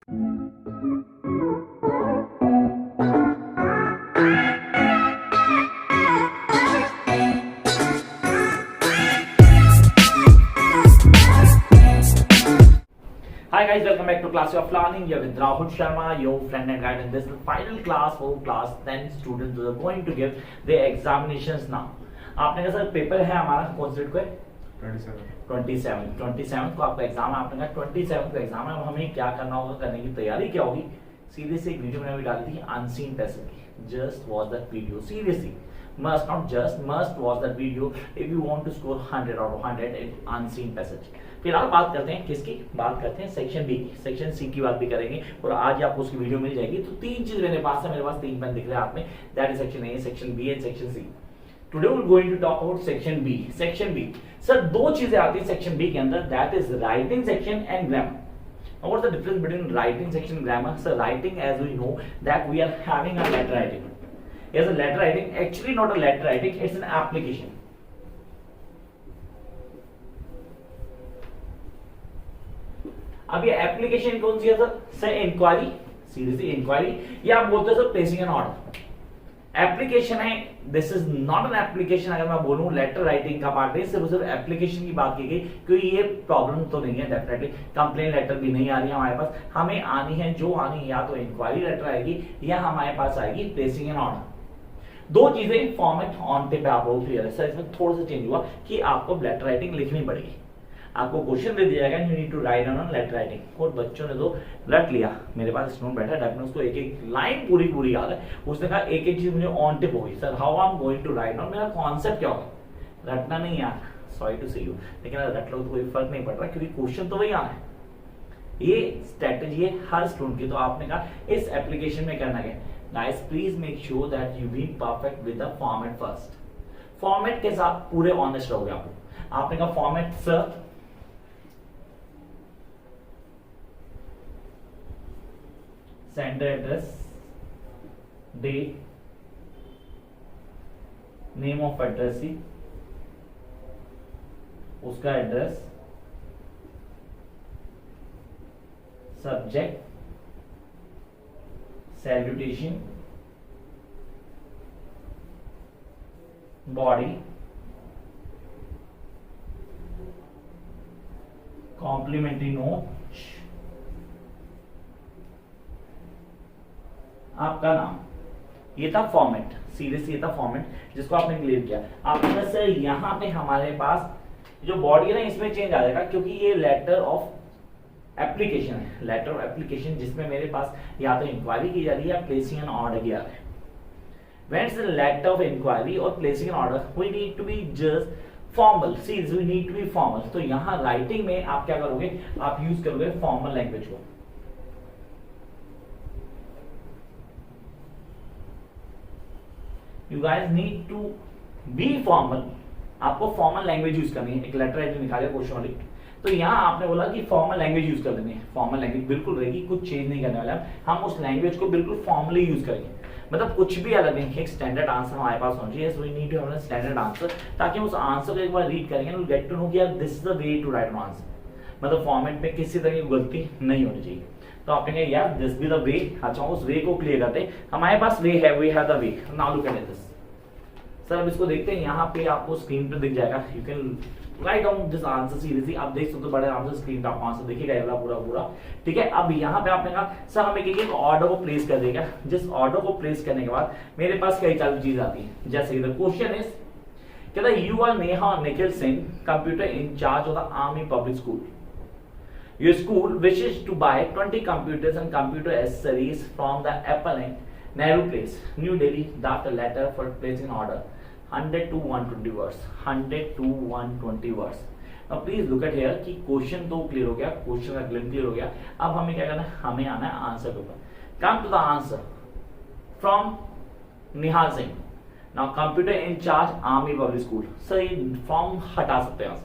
Hi guys, welcome back to Class of Learning. You're with Rahul Sharma, your friend and guide, and this is the final class for class 10 students who are going to give their examinations now. आपने कहा sir paper है हमारा कौन से को है 27 को आपका एग्जाम है। आपने कहा 27 को एग्जाम है, हमें क्या करना होगा, करने की तैयारी क्या होगी। सीरियसली एक वीडियो मैंने अभी डाली थी अनसीन पैसेज की, just watch that video. Seriously must not just must watch that video if you want to score 100 out of 100 in unseen passage। फिलहाल बात करते हैं किसकी, बात करते हैं सेक्शन बी की। सेक्शन सी की बात भी करेंगे और आज आपको उसकी वीडियो मिल जाएगी। तो तीन चीज मेरे पास है, मेरे पास तीन पेन दिख रहे हैं हाथ में, that is section A, section B and section C. Today we are going to talk about section B. Section B sir दो चीजें आती है सेक्शन बी के अंदर, that is writing section and grammar. Now what's the difference between writing section and grammar? So writing, as we know that we are having a letter writing. Yes, a letter writing, actually not a letter writing, it's an application. अब ये application कौन सी है sir? Sir inquiry, seriously inquiry, या आप बोलते हो sir placing an order. Application है, this is not an application. अगर मैं बोलूं लेटर राइटिंग का पार्ट है, सिर्फ एप्लीकेशन की बात की गई, क्योंकि ये प्रॉब्लम तो नहीं है डेफिनेटली। कंप्लेन लेटर भी नहीं आ रही है हमारे पास, हमें आनी है जो आनी है, या तो इंक्वायरी लेटर आएगी या हमारे पास आएगी प्लेसिंग एन ऑर्डर। दो चीजें फॉर्मेट ऑन पे आप लोग क्लियर है सर। इसमें थोड़ा सा चेंज हुआ कि आपको लेटर राइटिंग लिखनी पड़ेगी। आपको क्वेश्चन दे दिया जाएगा, you need to write on letter writing, और बच्चों ने तो रट लिया। मेरे पास स्टूडेंट बैठा है, उसको एक एक लाइन पूरी पूरी याद है। उसने कहा एक एक चीज मुझे ऑन टिप होगी sir, how I am going to write on, मेरा कॉन्सेप्ट क्या होगा। रटना नहीं यार, सॉरी टू से यू, लेकिन रट लो तो कोई फर्क नहीं पड़ रहा, क्योंकि क्वेश्चन तो वही आना है। ये स्ट्रेटेजी है हर स्टूडेंट की। तो आपने कहा इस एप्लीकेशन में करना क्या, guys please make sure that you be perfect with the format first. Format के साथ पूरे ऑनेस्ट रहोगे आप। आपने कहा format sir, sender address, date, name of addressee, उसका address, subject, salutation, body, complimentary note, आपका नाम। ये था फॉर्मेट, सीरियसली ये था फॉर्मेट जिसको आपने क्लियर किया। आपने सर यहां पे हमारे पास जो बॉडी है ना, इसमें चेंज आ जाएगा, क्योंकि ये लेटर ऑफ एप्लीकेशन है, लेटर ऑफ एप्लीकेशन, जिसमें मेरे पास या तो इंक्वायरी की जा रही है या प्लेसिंग एन ऑर्डर की जा रही है। When it's the letter of inquiry और placing an order, we need to be just formal, sees we need to be formal. तो यहां राइटिंग में आप क्या करोगे, आप यूज करोगे फॉर्मल लैंग्वेज को। You guys need to be formal। आपको फॉर्मल लैंग्वेज यूज करनी है। एक लेटर राइटिंग निकाले क्वेश्चन वाली, तो यहाँ आपने बोला कि फॉर्मल लैंग्वेज यूज कर देनी है। फॉर्मल लैंग्वेज बिल्कुल रहेगी, कुछ चेंज नहीं करने वाला हम उस लैंग्वेज को बिल्कुल फॉर्मली यूज करेंगे। मतलब कुछ भी अलग नहीं, एक स्टैंडर्ड आंसर हमारे पास होना चाहिए। We need to have a standard answer, ताकि उस आंसर को एक बार रीड करेंगे एंड गेट टू नो कि यार this is the way to write an answer. मतलब फॉर्मेट में किसी तरह की गलती नहीं होनी चाहिए। तो आप कहेंगे यार दिस बी द वे। अच्छा, उस वे को क्लियर करते हैं। हमारे पास वे है, we have the way. Now look at this sir. अब इसको देखते हैं, यहाँ पे आपको स्क्रीन पे दिख जाएगा। You can write down this answer. Seriously आप देख सकते हो बड़े आराम से स्क्रीन पे आपको आंसर दिखेगा पूरा पूरा। ठीक है, अब यहाँ पे आपने कहा सर हमें एक ऑर्डर को प्लेस कर देगा। जिस ऑर्डर को प्लेस करने के बाद मेरे पास कई सारी चीज आती है, जैसे द क्वेश्चन इज कहता है you are Neha Nikhil Singh, computer in charge of the army public school. Your school wishes to buy 20 computers and computer accessories from the Apple Inc. Nehru Place, New Delhi. Draft a letter for placing order. 100 to 120 words. 100 to 120 words. Now please look at here कि question तो clear हो गया, question का glimpse clear हो गया। अब हमें क्या करना है, हमें आना है आंसर के ऊपर। Come to the answer from Nihal Singh. Now computer in charge Army Public School. Sir ये फ्रॉम हटा सकते हैं।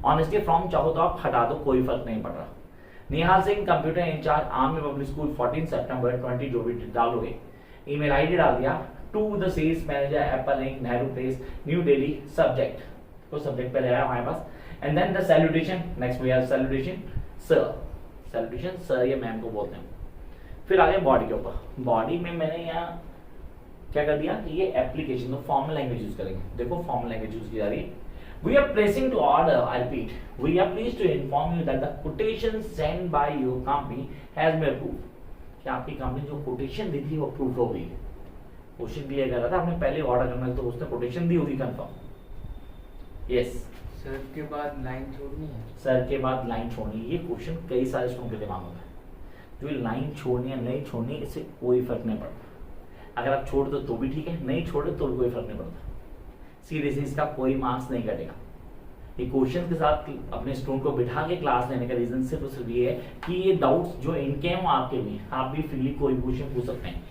ऑनेस्टली फ्रॉम चाहो तो आप हटा दो, कोई फर्क नहीं पड़ रहा। Nihal Singh computer in-charge army public school 14 सितंबर 20, जो भी डालोगे। ईमेल आईडी डाल दिया, to the sales manager Apple Inc Nehru Place New Delhi. Subject तो सब्जेक्ट पहले आया हमारे पास, and then the salutation. Next we have salutation sir. Salutation sir या मैम को बोलते हैं। फिर आगे बॉडी के ऊपर, बॉडी में मैंने यहाँ क्या कर दिया कि ये एप्लीकेशन, तो फॉर्मल लैंग्वेज यूज करेंगे। देखो फॉर्मल लैंग्वेज यूज की जा रही है। We are placing to order, I repeat, we are pleased to inform you that the quotation sent by your company has been approved. कि आपकी कंपनी जो कोटेशन दी थी वो अप्रूव हो गई है। क्वेश्चन क्लियर कर रहा था, आपने पहले ऑर्डर करना है तो उसने कोटेशन दी होगी कंफर्म। यस सर के बाद लाइन छोड़नी है। सर के बाद लाइन छोड़नी है, ये क्वेश्चन कई सारे स्टूडेंट के दिमाग में है। जो लाइन छोड़नी है नहीं छोड़नी इससे कोई फर्क नहीं पड़ता। अगर आप छोड़ दो तो भी ठीक है, नहीं छोड़े तो भी कोई फर्क नहीं पड़ता। सीरियसली इसका कोई मार्क्स नहीं कटेगा। ये क्वेश्चन के साथ अपने स्टूडेंट को बिठा के क्लास लेने का रीजन सिर्फ और सिर्फ ये है कि ये डाउट्स जो इनके हैं वो आपके भी हैं, आप भी फ्रीली कोई क्वेश्चन पूछ सकते हैं।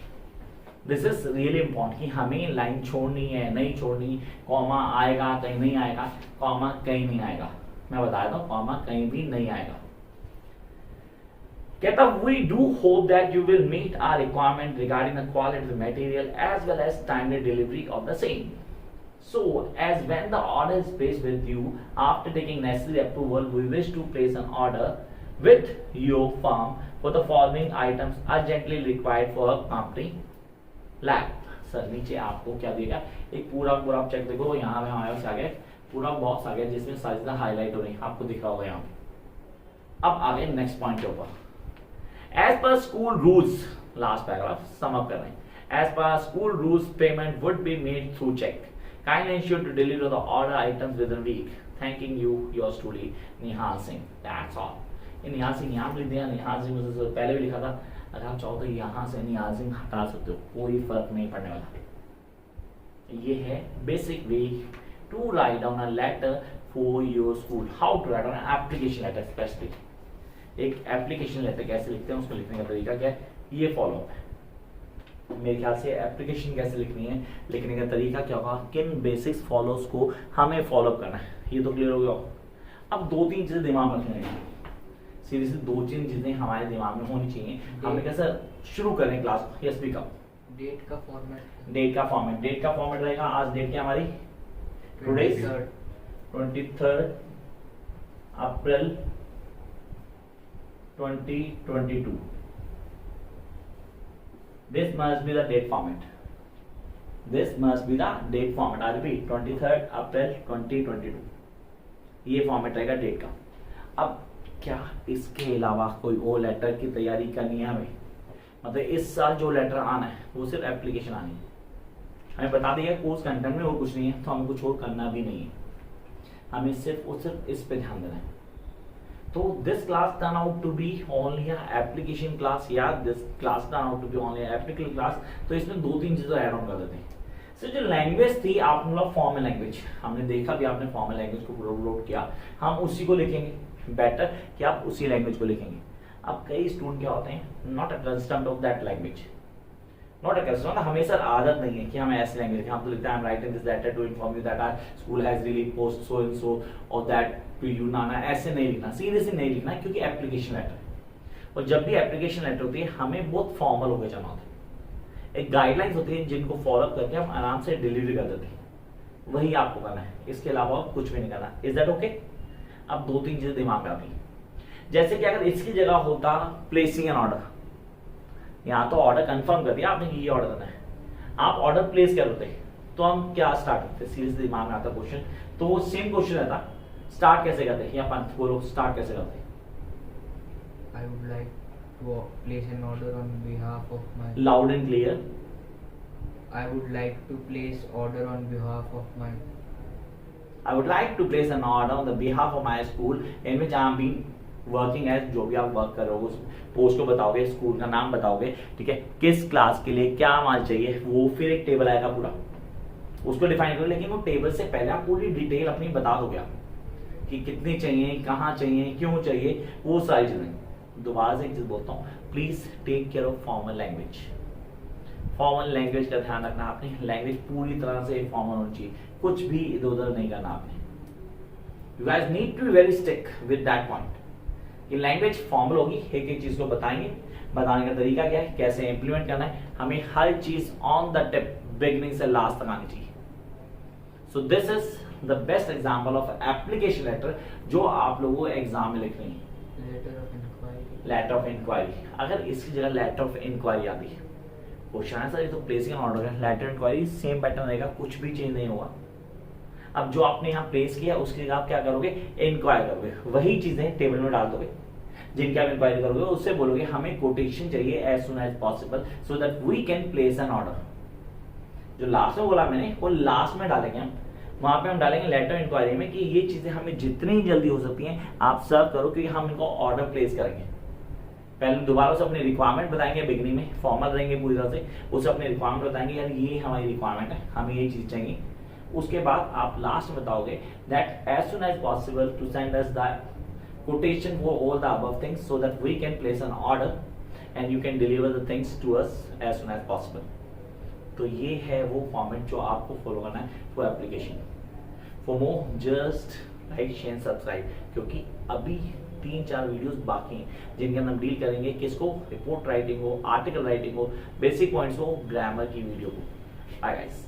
दिस इज रियली इंपॉर्टेंट कि हमें लाइन छोड़नी है नहीं छोड़नी, कॉमा आएगा कहीं नहीं आएगा, कॉमा कहीं नहीं आएगा। मैं बता देता हूँ कॉमा कहीं भी नहीं आएगा। कहता we do hope that you will meet our requirement regarding the quality of the material as well as timely delivery of the same. So, as when the order is placed with you, after taking necessary approval, we wish to place an order with your firm for the following items urgently required for a company lab. Sir नीचे आपको क्या देगा, एक पूरा आप check देखो, यहाँ पे हमारे पास आ गया पूरा बॉक्स आ गया जिसमें सारी चीजें हाईलाइट हो रही है, आपको दिख रहा होगा यहाँ पे। अब आगे नेक्स्ट पॉइंट के ऊपर, as per school rules, last paragraph sum up कर रहे हैं। As per school rules payment would be made through cheque. Kindly ensure to deliver the order items within a week. Thanking you, yours truly, Nihal Singh. That's all. ये निहाल सिंह यहाँ पे लिख दिया, निहाल सिंह मुझे पहले भी लिखा था। अगर आप चाहो तो यहाँ से निहाल सिंह हटा सकते हो, कोई फर्क नहीं पड़ने वाला। ये है basic way to write down a letter for your school. How to write down application letter specially. एक एप्लीकेशन लेटर कैसे लिखते हैं उसको लिखने का तरीका क्या है, ये फॉलो है। मेरे ख्याल से एप्लीकेशन कैसे लिखनी है, लिखने का तरीका क्या होगा, किन बेसिक्स फॉलोस को हमें फॉलो करना है, ये तो क्लियर हो गया। अब दो तीन चीजें दिमाग में रखनी है, सीरियसली दो तीन चीजें हमारे दिमाग में होनी चाहिए। हमें कैसे शुरू करें क्लास को, यस स्पीक अप। डेट का फॉर्मेट, डेट का फॉर्मेट रहेगा। आज डेट क्या हमारी, today 23 April 2022। This must be the date format. This must be the date format. I repeat, 23 अप्रैल 2022 ये फॉर्मेट रहेगा डेट का। अब क्या इसके अलावा कोई और लेटर की तैयारी करनी है हमें, मतलब इस साल जो लेटर आना है वो सिर्फ एप्लीकेशन आनी है। हमें बता दिया कोर्स कंटेंट में वो कुछ नहीं है, तो हमें कुछ और करना भी नहीं है, हमें सिर्फ इस पे ध्यान देना है। तो this class turn out to be only application class, या this class turn out to be only application class. तो इसमें दो तीन चीजें ऐड ऑन कर देते हैं। सो जो लैंग्वेज थी आपने बोला फॉर्मल लैंग्वेज, हमने देखा भी आपने फॉर्मल लैंग्वेज को अपलोड किया, हम उसी को लिखेंगे। बेटर कि आप उसी लैंग्वेज को लिखेंगे। अब कई स्टूडेंट क्या होते हैं, not accustomed of that language, not accustomed, हमें सर आदत नहीं है कि हम ऐसी लैंग्वेज, हम तो लिखते हैं I am writing this letter to inform you that our school has release post so and so और दैट टू यू नाना। ऐसे नहीं लिखना, सीरियसली नहीं लिखना, क्योंकि एप्लीकेशन लेटर है। और जब भी एप्लीकेशन लेटर होती है हमें बहुत फॉर्मल होकर जाना होता है। एक गाइडलाइंस होती है जिनको फॉलो करके हम आराम से डिलीवरी कर देते हैं, वही आपको करना है, इसके अलावा कुछ भी नहीं करना। Is that okay? अब दो तीन चीजें दिमाग में आती हैं, जैसे कि अगर इसकी जगह होता प्लेसिंग एन ऑर्डर, यहाँ तो ऑर्डर कंफर्म कर दिया आपने कि ये ऑर्डर करना है, आप ऑर्डर प्लेस कर देते तो हम क्या स्टार्ट करते, सीरियसली दिमाग में आता क्वेश्चन। तो सेम क्वेश्चन रहता, स्टार्ट कैसे करते हैं, या पंथ बोलो स्टार्ट कैसे करते हैं। I would like to place an order on behalf of my. Loud and clear. I would like to place order on behalf of my. I would like to place an order on the behalf of my school in which I am being working as, जो भी आप work कर रहे हो उस post को बताओगे, school का नाम बताओगे, ठीक है, किस क्लास के लिए क्या माल चाहिए, वो फिर एक टेबल आएगा पूरा, उसको डिफाइन करो। लेकिन वो टेबल से पहले आप पूरी डिटेल अपनी बता दोगे आप कि कितनी चाहिए, कहाँ चाहिए, क्यों चाहिए, वो सारी चीजें। दोबारा से एक चीज बोलता हूँ, please take care of formal language. Formal language का ध्यान रखना आपने, लैंग्वेज पूरी तरह से फॉर्मल होनी चाहिए, कुछ भी इधर उधर नहीं करना आपने। You guys need to be very stick with that point कि लैंग्वेज फॉर्मल होगी, एक एक चीज को बताएंगे, बताने का तरीका क्या है, कैसे इंप्लीमेंट करना है, हमें हर चीज ऑन द टिप बिगिनिंग से लास्ट तक आनी चाहिए। So this is the best example of application letter जो आप लोगों को एग्जाम में लिख रही है। Letter of inquiry. Letter of inquiry, अगर इसकी जगह लेटर ऑफ इंक्वायरी आती है क्वेश्चन है सर ये तो प्लेसिंग एन ऑर्डर है, लेटर इंक्वायरी सेम पैटर्न रहेगा, कुछ भी चेंज नहीं होगा। अब जो आपने यहाँ प्लेस किया उसकी जगह आप क्या करोगे, इंक्वायर करोगे, वही चीजें टेबल में डाल दोगे जिनकी आप इंक्वायरी करोगे, उससे बोलोगे हमें कोटेशन चाहिए as soon as possible so that we can place an order. जो लास्ट में बोला मैंने वो लास्ट में डालेंगे हम, वहां पे हम डालेंगे लेटर इंक्वायरी में कि ये चीजें हमें जितनी जल्दी हो सकती हैं आप सर्व करो क्योंकि हम इनको ऑर्डर प्लेस करेंगे। पहले दोबारा से अपनी रिक्वायरमेंट बताएंगे, बिगनिंग में फॉर्मल रहेंगे पूरी तरह से, उसे अपनी रिक्वायरमेंट बताएंगे यार ये हमारी रिक्वायरमेंट है, हमें ये चीज चाहिए। उसके बाद आप लास्ट में बताओगे that as soon as possible to send us the quotation for all the above things so that we can place an order and you can deliver the things to us as soon as possible। तो ये है वो format जो आपको follow करना है for application. For more just like share subscribe, क्योंकि अभी 3-4 वीडियोस बाकी हैं जिनके अंदर हम डील करेंगे किसको, रिपोर्ट राइटिंग हो, आर्टिकल राइटिंग हो, बेसिक पॉइंट्स हो, ग्रामर की वीडियो हो। Bye guys.